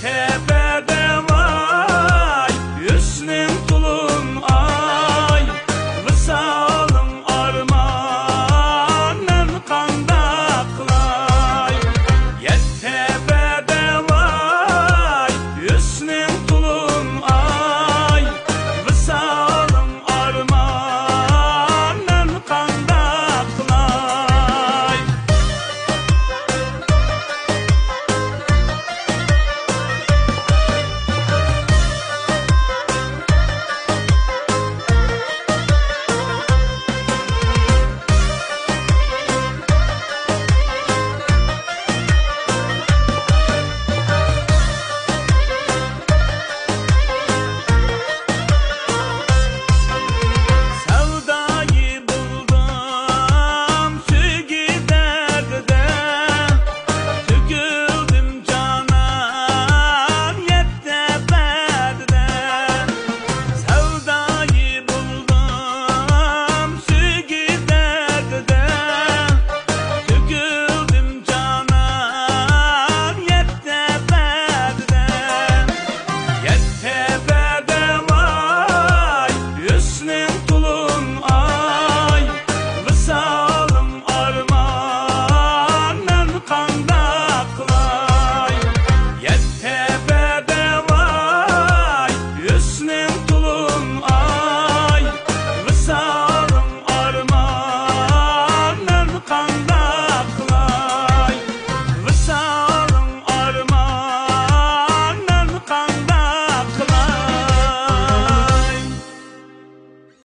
tepede vay, hüsnüm tulum ay, vısalım armanın kandaklay. Tepede vay, hüsnüm tulum ay, vısalım armanın kandaklay. Sevdayı buldum şu giderde, tüküldüm canan yetteberde. Sevdayı buldum şu giderde, tüküldüm canan yetteberde. Yetteberde vay, hüsnüm tulum ay, vısalım armanın kandaklay. Yettebede vay, hüsnüm tulum ay, vısalım armanın kandaklay. Vısalım armanın kandaklay.